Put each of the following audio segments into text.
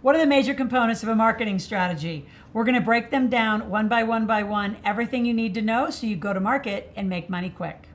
What are the major components of a marketing strategy? We're going to break them down one by one, everything you need to know so you go to market and make money quick.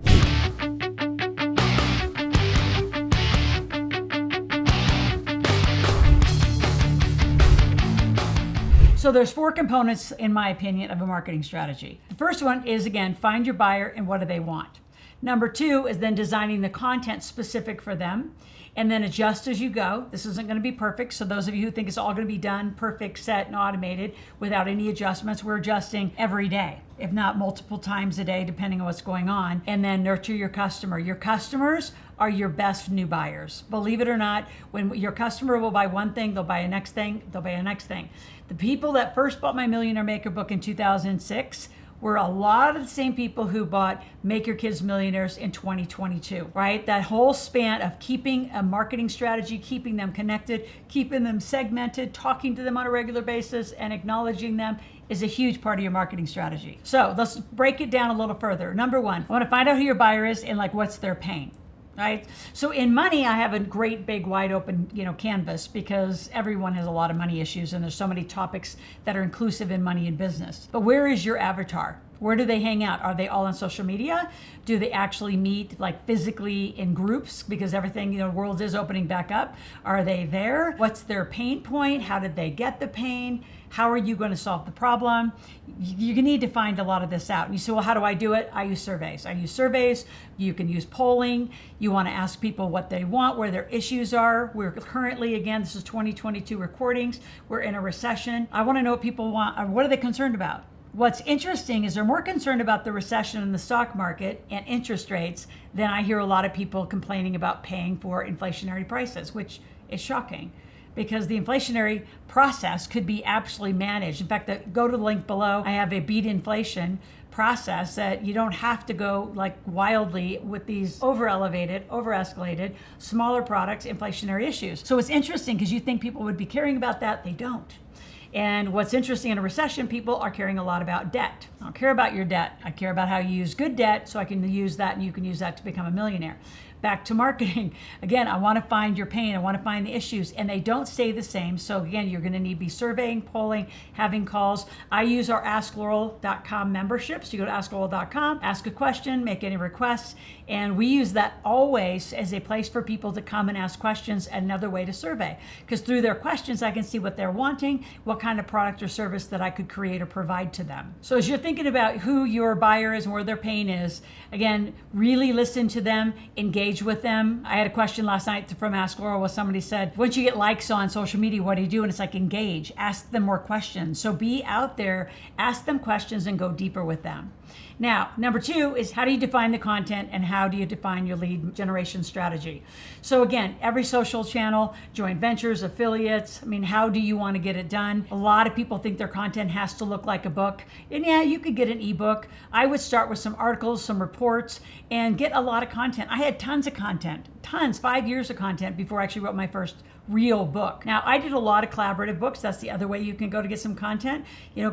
So there's 4 components, in my opinion, of a marketing strategy. The first one is, again, find your buyer and what do they want. Number 2 is then designing the content specific for them, and then adjust as you go. This isn't going to be perfect, so those of you who think it's all going to be done, perfect, set, and automated without any adjustments, we're adjusting every day, if not multiple times a day, depending on what's going on. And then nurture your customer. Your customers are your best new buyers. Believe it or not, when your customer will buy one thing, they'll buy a next thing, they'll buy a next thing. The people that first bought my Millionaire Maker book in 2006 were a lot of the same people who bought Make Your Kids Millionaires in 2022, right? That whole span of keeping a marketing strategy, keeping them connected, keeping them segmented, talking to them on a regular basis, and acknowledging them is a huge part of your marketing strategy. So let's break it down a little further. Number 1, I want to find out who your buyer is and what's their pain. Right? So in money, I have a great big wide open, canvas, because everyone has a lot of money issues and there's so many topics that are inclusive in money and business. But where is your avatar? Where do they hang out? Are they all on social media? Do they actually meet physically in groups? Because everything, the world is opening back up. Are they there? What's their pain point? How did they get the pain? How are you going to solve the problem? You need to find a lot of this out. And you say, well, how do I do it? I use surveys. You can use polling. You want to ask people what they want, where their issues are. We're currently, again, this is 2022 recordings. We're in a recession. I want to know what people want. What are they concerned about? What's interesting is they're more concerned about the recession in the stock market and interest rates than I hear a lot of people complaining about paying for inflationary prices, which is shocking because the inflationary process could be absolutely managed. In fact, go to the link below. I have a beat inflation process that you don't have to go wildly with these over-elevated, over-escalated, smaller products, inflationary issues. So it's interesting because you think people would be caring about that. They don't. And what's interesting in a recession, people are caring a lot about debt. I don't care about your debt. I care about how you use good debt so I can use that and you can use that to become a millionaire. Back to marketing. Again, I want to find your pain. I want to find the issues, and they don't stay the same. So again, you're going to need to be surveying, polling, having calls. I use our AskLoral.com memberships. You go to AskLoral.com, ask a question, make any requests, and we use that always as a place for people to come and ask questions, another way to survey. Because through their questions, I can see what they're wanting, what kind of product or service that I could create or provide to them. So as you're thinking about who your buyer is and where their pain is, again, really listen to them, engage with them. I had a question last night from Ask Loral where somebody said, once you get likes on social media, what do you do? And it's engage, ask them more questions. So be out there, ask them questions and go deeper with them. Now, number 2 is how do you define the content and how do you define your lead generation strategy? So again, every social channel, joint ventures, affiliates, how do you want to get it done? A lot of people think their content has to look like a book. And yeah, you could get an ebook. I would start with some articles, some reports, and get a lot of content. I had tons of content, 5 years of content before I actually wrote my first real book. Now, I did a lot of collaborative books. That's the other way you can go to get some content,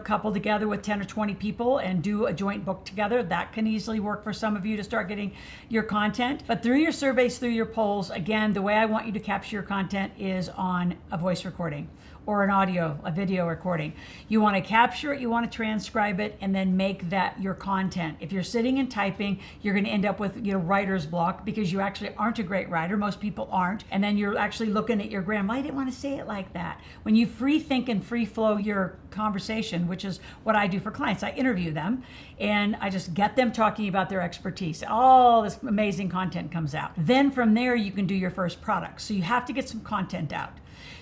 couple together with 10 or 20 people and do a joint book together. That can easily work for some of you to start getting your content. But through your surveys, through your polls, again, the way I want you to capture your content is on a voice recording or a video recording. You want to capture it, you want to transcribe it, and then make that your content. If you're sitting and typing, you're going to end up with writer's block because you actually aren't a great writer. Most people aren't. And then you're actually looking at your grammar. I didn't want to say it like that. When you free think and free flow your conversation, which is what I do for clients, I interview them and I just get them talking about their expertise. All this amazing content comes out. Then from there, you can do your first product. So you have to get some content out.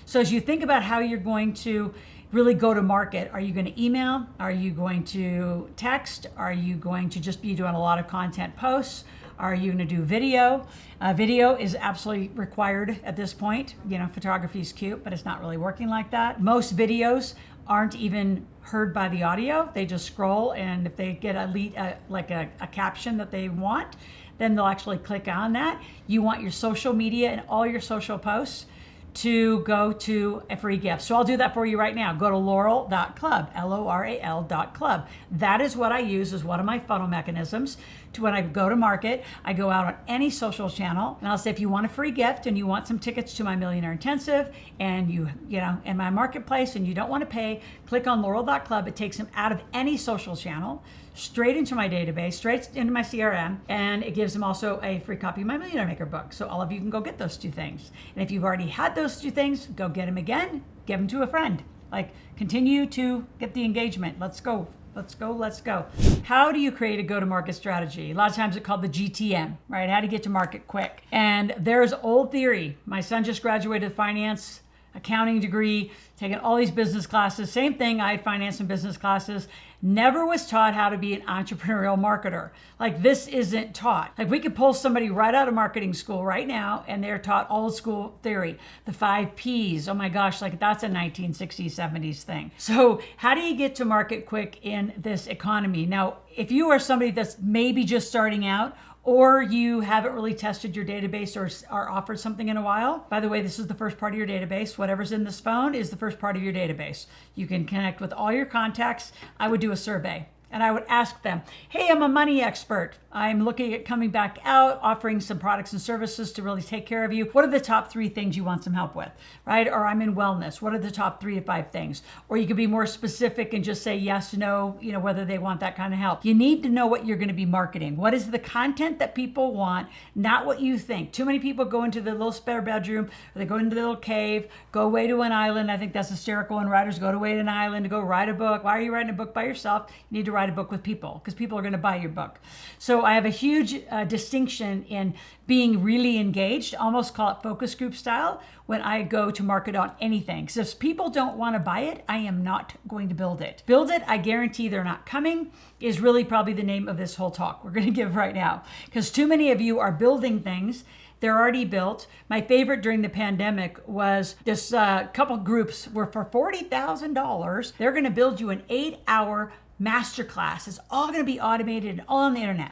So as you think about how you're going to really go to market, are you going to email? Are you going to text? Are you going to just be doing a lot of content posts? Are you going to do video? Video is absolutely required at this point. Photography is cute, but it's not really working like that. Most videos aren't even heard by the audio. They just scroll, and if they get a caption that they want, then they'll actually click on that. You want your social media and all your social posts to go to a free gift. So I'll do that for you right now. Go to Loral.club, Loral.club. That is what I use as one of my funnel mechanisms when I go to market, I go out on any social channel and I'll say, if you want a free gift and you want some tickets to my Millionaire Intensive and you know, in my marketplace and you don't want to pay, click on Loral.club. It takes them out of any social channel, straight into my database, straight into my CRM, and it gives them also a free copy of my Millionaire Maker book. So all of you can go get those two things. And if you've already had those two things, go get them again, give them to a friend. Like, continue to get the engagement. Let's go. Let's go, let's go. How do you create a go-to-market strategy? A lot of times it's called the GTM, right? How to get to market quick. And there's old theory. My son just graduated finance, accounting degree, taken all these business classes. Same thing, I had finance and business classes. Never was taught how to be an entrepreneurial marketer. Like, this isn't taught. Like, we could pull somebody right out of marketing school right now and they're taught old school theory. The 5 Ps, oh my gosh, like that's a 1960s, 70s thing. So how do you get to market quick in this economy? Now, if you are somebody that's maybe just starting out, or you haven't really tested your database or offered something in a while. By the way, this is the first part of your database. Whatever's in this phone is the first part of your database. You can connect with all your contacts. I would do a survey. And I would ask them, hey, I'm a money expert. I'm looking at coming back out, offering some products and services to really take care of you. What are the top 3 things you want some help with, right? Or I'm in wellness. What are the top 3 to 5 things? Or you could be more specific and just say yes, no, you know, whether they want that kind of help. You need to know what you're going to be marketing. What is the content that people want, not what you think. Too many people go into the little spare bedroom, or they go into the little cave, go away to an island. I think that's hysterical when writers go away to an island to go write a book. Why are you writing a book by yourself? You need to write a book with people, because people are going to buy your book. So I have a huge distinction in being really engaged, almost call it focus group style, when I go to market on anything. Because if people don't want to buy it, I am not going to build it. Build it, I guarantee they're not coming, is really probably the name of this whole talk we're going to give right now. Because too many of you are building things. They're already built. My favorite during the pandemic was this couple groups were for $40,000. They're going to build you an 8-hour masterclass. It's all going to be automated and all on the internet.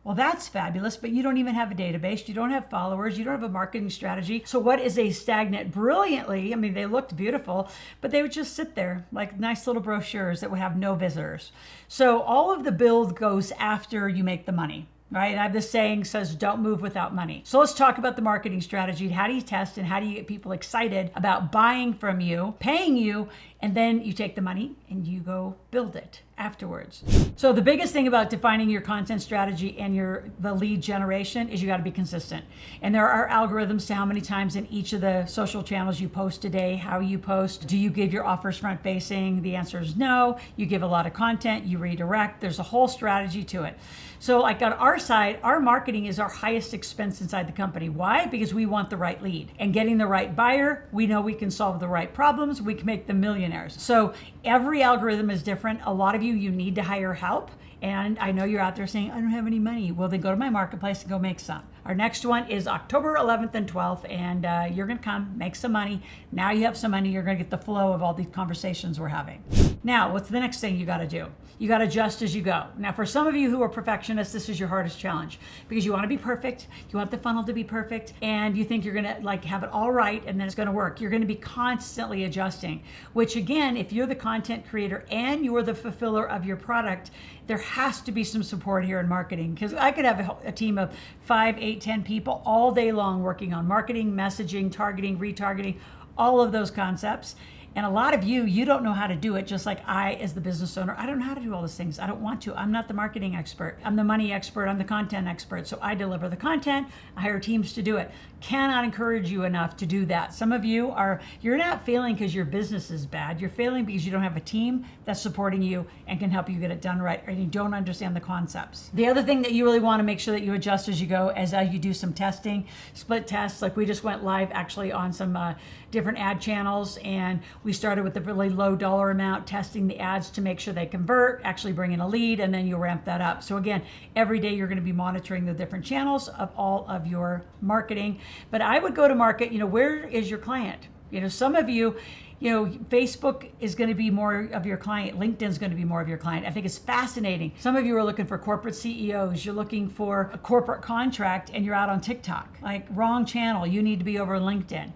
Well, that's fabulous, but you don't even have a database. You don't have followers. You don't have a marketing strategy. So what is a stagnant? Brilliantly, I mean, they looked beautiful, but they would just sit there like nice little brochures that would have no visitors. So all of the build goes after you make the money. Right? I have this saying says, don't move without money. So let's talk about the marketing strategy. How do you test and how do you get people excited about buying from you, paying you, and then you take the money and you go build it afterwards. So the biggest thing about defining your content strategy and the lead generation is you got to be consistent. And there are algorithms to how many times in each of the social channels you post a day, how you post. Do you give your offers front facing? The answer is no. You give a lot of content, you redirect. There's a whole strategy to it. So like on our side, our marketing is our highest expense inside the company. Why? Because we want the right lead. And getting the right buyer, we know we can solve the right problems. We can make them millionaires. So every algorithm is different. A lot of you need to hire help. And I know you're out there saying, I don't have any money. Well, then go to my marketplace and go make some. Our next one is October 11th and 12th, and you're going to come make some money. Now you have some money. You're going to get the flow of all these conversations we're having. Now, what's the next thing you got to do? You got to adjust as you go. Now, for some of you who are perfectionists, this is your hardest challenge because you want to be perfect. You want the funnel to be perfect, and you think you're going to like have it all right, and then it's going to work. You're going to be constantly adjusting, which again, if you're the content creator and you're the fulfiller of your product, there has to be some support here in marketing, because I could have a team of 5, 8, 10 people all day long working on marketing, messaging, targeting, retargeting, all of those concepts. And a lot of you don't know how to do it, just like I, as the business owner, I don't know how to do all those things. I don't want to. I'm not the marketing expert. I'm the money expert. I'm the content expert. So I deliver the content. I hire teams to do it. Cannot encourage you enough to do that. Some of you you're not failing because your business is bad. You're failing because you don't have a team that's supporting you and can help you get it done right, or you don't understand the concepts. The other thing that you really want to make sure that you adjust as you go is you do some testing, split tests. Like we just went live actually on some different ad channels, and we started with a really low dollar amount, testing the ads to make sure they convert, actually bring in a lead, and then you ramp that up. So again, every day you're going to be monitoring the different channels of all of your marketing. But I would go to market, where is your client? Some of you, Facebook is going to be more of your client. LinkedIn's going to be more of your client. I think it's fascinating. Some of you are looking for corporate CEOs. You're looking for a corporate contract and you're out on TikTok. Like, wrong channel. You need to be over LinkedIn.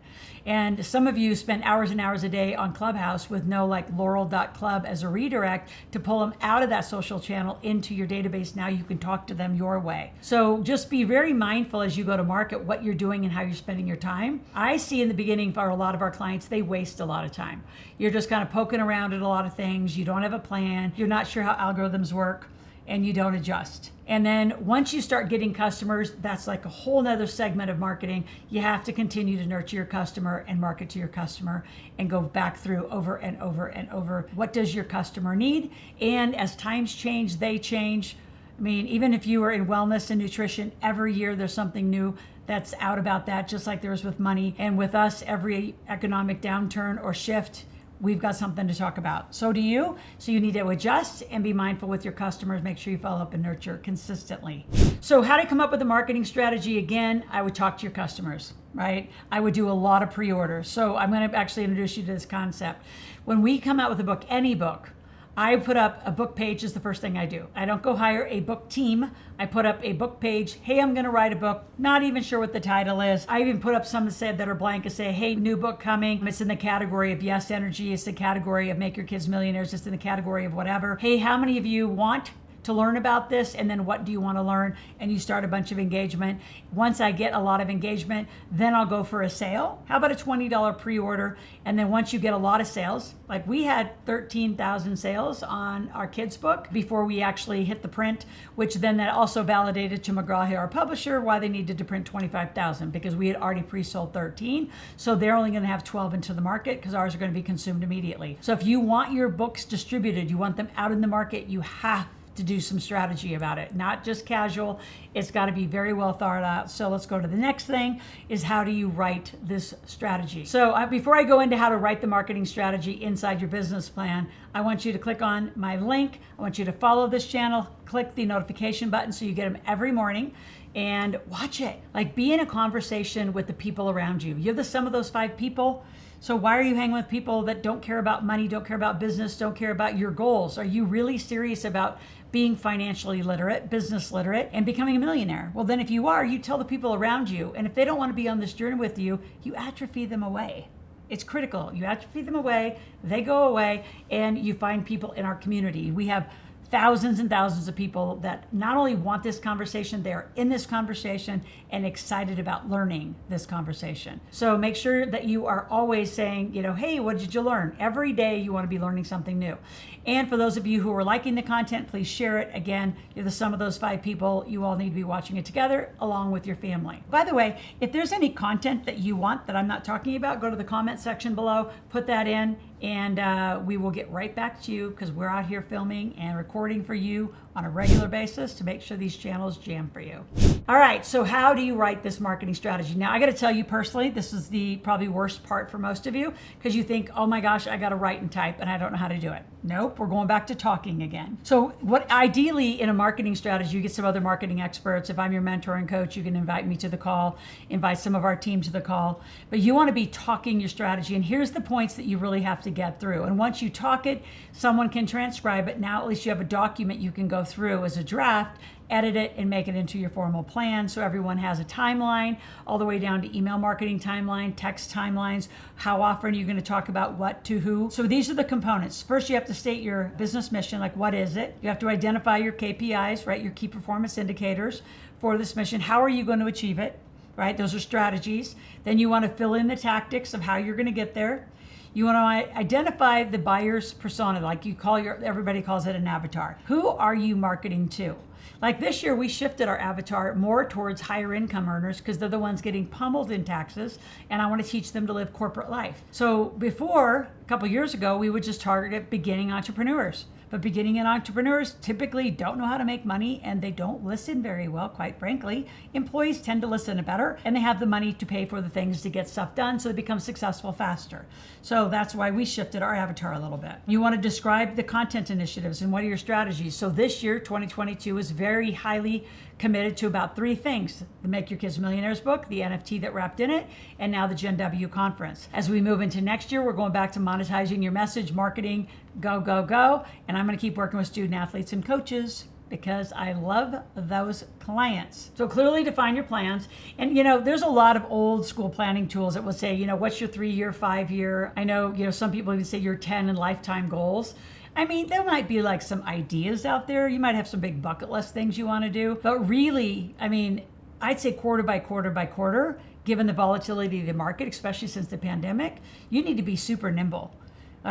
And some of you spend hours and hours a day on Clubhouse with no Loral.club as a redirect to pull them out of that social channel into your database. Now you can talk to them your way. So just be very mindful as you go to market what you're doing and how you're spending your time. I see in the beginning for a lot of our clients, they waste a lot of time. You're just kind of poking around at a lot of things. You don't have a plan. You're not sure how algorithms work, and you don't adjust. And then once you start getting customers, that's like a whole nother segment of marketing. You have to continue to nurture your customer and market to your customer and go back through over and over and over. What does your customer need? And as times change, they change. I mean, even if you are in wellness and nutrition, every year there's something new that's out about that, just like there is with money. And with us, every economic downturn or shift, we've got something to talk about. So do you. So you need to adjust and be mindful with your customers. Make sure you follow up and nurture consistently. So how to come up with a marketing strategy? Again, I would talk to your customers, right? I would do a lot of pre-orders. So I'm going to actually introduce you to this concept. When we come out with a book, any book, I put up a book page is the first thing I do. I don't go hire a book team. I put up a book page. Hey, I'm going to write a book. Not even sure what the title is. I even put up some that are blank and say, hey, new book coming. It's in the category of Yes Energy. It's the category of Make Your Kids Millionaires. It's in the category of whatever. Hey, how many of you want to learn about this? And then what do you want to learn? And you start a bunch of engagement. Once I get a lot of engagement, then I'll go for a sale. How about a $20 pre-order? And then once you get a lot of sales, like we had 13,000 sales on our kids book before we actually hit the print, which then that also validated to McGraw-Hill, our publisher, why they needed to print 25,000 because we had already pre-sold 13. So they're only going to have 12 into the market because ours are going to be consumed immediately. So if you want your books distributed, you want them out in the market, you have to do some strategy about it, not just casual. It's got to be very well thought out. So let's go to the next thing is how do you write this strategy? So before I go into how to write the marketing strategy inside your business plan, I want you to click on my link. I want you to follow this channel, click the notification button so you get them every morning and watch it. Like be in a conversation with the people around you. You're the sum of those 5 people. So why are you hanging with people that don't care about money, don't care about business, don't care about your goals? Are you really serious about being financially literate, business literate, and becoming a millionaire? Well, then if you are, you tell the people around you. And if they don't want to be on this journey with you, you atrophy them away. It's critical. You atrophy them away, they go away, and you find people in our community. We have thousands and thousands of people that not only want this conversation, they're in this conversation and excited about learning this conversation. So make sure that you are always saying, hey, what did you learn? Every day you want to be learning something new. And for those of you who are liking the content, please share it. Again, you're the sum of those 5 people. You all need to be watching it together along with your family. By the way, if there's any content that you want that I'm not talking about, go to the comment section below, put that in, and we will get right back to you because we're out here filming and recording for you on a regular basis to make sure these channels jam for you. All right, so how do you write this marketing strategy? Now, I got to tell you personally, this is the probably worst part for most of you because you think, oh my gosh, I got to write and type and I don't know how to do it. Nope, we're going back to talking again. So what ideally in a marketing strategy, you get some other marketing experts. If I'm your mentor and coach, you can invite me to the call, invite some of our team to the call, but you want to be talking your strategy. And here's the points that you really have to get through. And once you talk it, someone can transcribe it. Now at least you have a document you can go through as a draft, edit it, and make it into your formal plan. So everyone has a timeline all the way down to email marketing timeline, text timelines, how often you're going to talk about what to who. So these are the components. First, you have to state your business mission, like what is it? You have to identify your KPIs, right? Your key performance indicators for this mission. How are you going to achieve it, right? Those are strategies. Then you want to fill in the tactics of how you're going to get there. You want to identify the buyer's persona, like everybody calls it an avatar. Who are you marketing to? Like this year, we shifted our avatar more towards higher income earners because they're the ones getting pummeled in taxes, and I want to teach them to live corporate life. So before, a couple years ago, we would just target beginning entrepreneurs. But beginning entrepreneurs typically don't know how to make money and they don't listen very well, quite frankly. Employees tend to listen better and they have the money to pay for the things to get stuff done so they become successful faster. So that's why we shifted our avatar a little bit. You want to describe the content initiatives and what are your strategies. So this year, 2022, is was very highly committed to about 3 things: the Make Your Kids Millionaires book, the NFT that wrapped in it, and now the Gen W conference. As we move into next year, we're going back to monetizing your message, marketing, go, go, go. And I'm going to keep working with student athletes and coaches because I love those clients. So clearly define your plans. And there's a lot of old school planning tools that will say, what's your 3-year, 5-year? I know, some people even say your 10 and lifetime goals. I mean, there might be like some ideas out there. You might have some big bucket list things you want to do. But really, I mean, I'd say quarter by quarter by quarter, given the volatility of the market, especially since the pandemic, you need to be super nimble.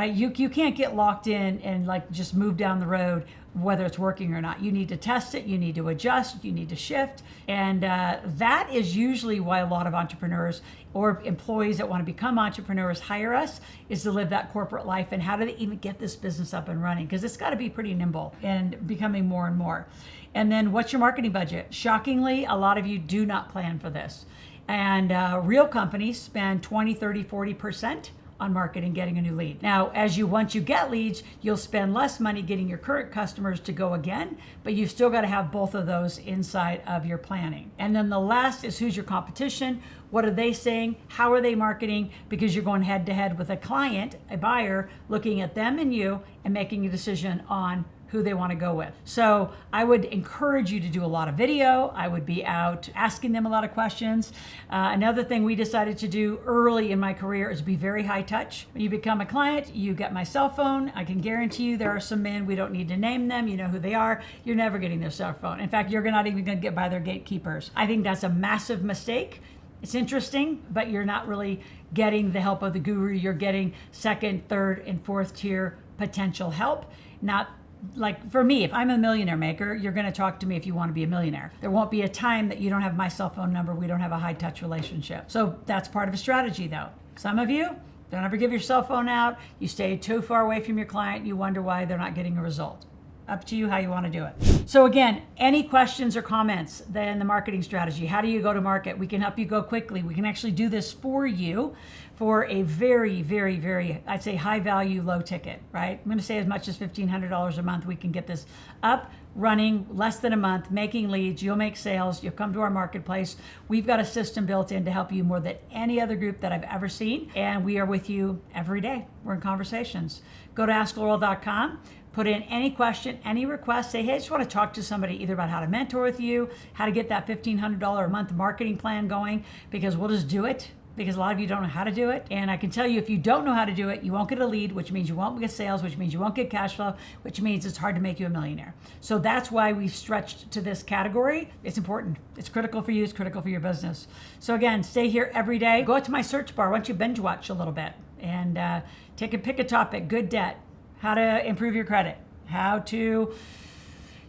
You can't get locked in and like just move down the road, whether it's working or not. You need to test it, you need to adjust, you need to shift. And that is usually why a lot of entrepreneurs or employees that want to become entrepreneurs hire us, is to live that corporate life. And how do they even get this business up and running? Because it's got to be pretty nimble and becoming more and more. And then what's your marketing budget? Shockingly, a lot of you do not plan for this. And real companies spend 20, 30, 40% on marketing, getting a new lead. Now, once you get leads, you'll spend less money getting your current customers to go again, but you've still got to have both of those inside of your planning. And then the last is, who's your competition? What are they saying? How are they marketing? Because you're going head to head with a client, a buyer, looking at them and you and making a decision on who they want to go with. So I would encourage you to do a lot of video. I would be out asking them a lot of questions. Another thing we decided to do early in my career is be very high touch. When you become a client, you get my cell phone. I can guarantee you there are some men, we don't need to name them, you know who they are. You're never getting their cell phone. In fact, you're not even going to get by their gatekeepers. I think that's a massive mistake. It's interesting, but you're not really getting the help of the guru. You're getting second, third, and fourth tier potential help. Not like for me, if I'm a millionaire maker, you're going to talk to me if you want to be a millionaire. There won't be a time that you don't have my cell phone number. We don't have a high touch relationship. So that's part of a strategy though. Some of you don't ever give your cell phone out. You stay too far away from your client. You wonder why they're not getting a result. Up to you how you want to do it. So again, any questions or comments then the marketing strategy? How do you go to market? We can help you go quickly. We can actually do this for you for a very, very, very, I'd say high value, low ticket, right? I'm going to say as much as $1,500 a month. We can get this up, running less than a month, making leads. You'll make sales. You'll come to our marketplace. We've got a system built in to help you more than any other group that I've ever seen. And we are with you every day. We're in conversations. Go to askloral.com. Put in any question, any request, say, hey, I just want to talk to somebody either about how to mentor with you, how to get that $1,500 a month marketing plan going, because we'll just do it, because a lot of you don't know how to do it. And I can tell you, if you don't know how to do it, you won't get a lead, which means you won't get sales, which means you won't get cash flow, which means it's hard to make you a millionaire. So that's why we've stretched to this category. It's important. It's critical for you. It's critical for your business. So again, stay here every day. Go out to my search bar. Why don't you binge watch a little bit and pick a topic, good debt, how to improve your credit, how to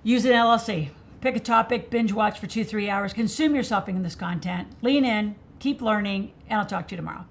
use an LLC. Pick a topic, binge watch for 2-3 hours, consume yourself in this content, lean in, keep learning, and I'll talk to you tomorrow.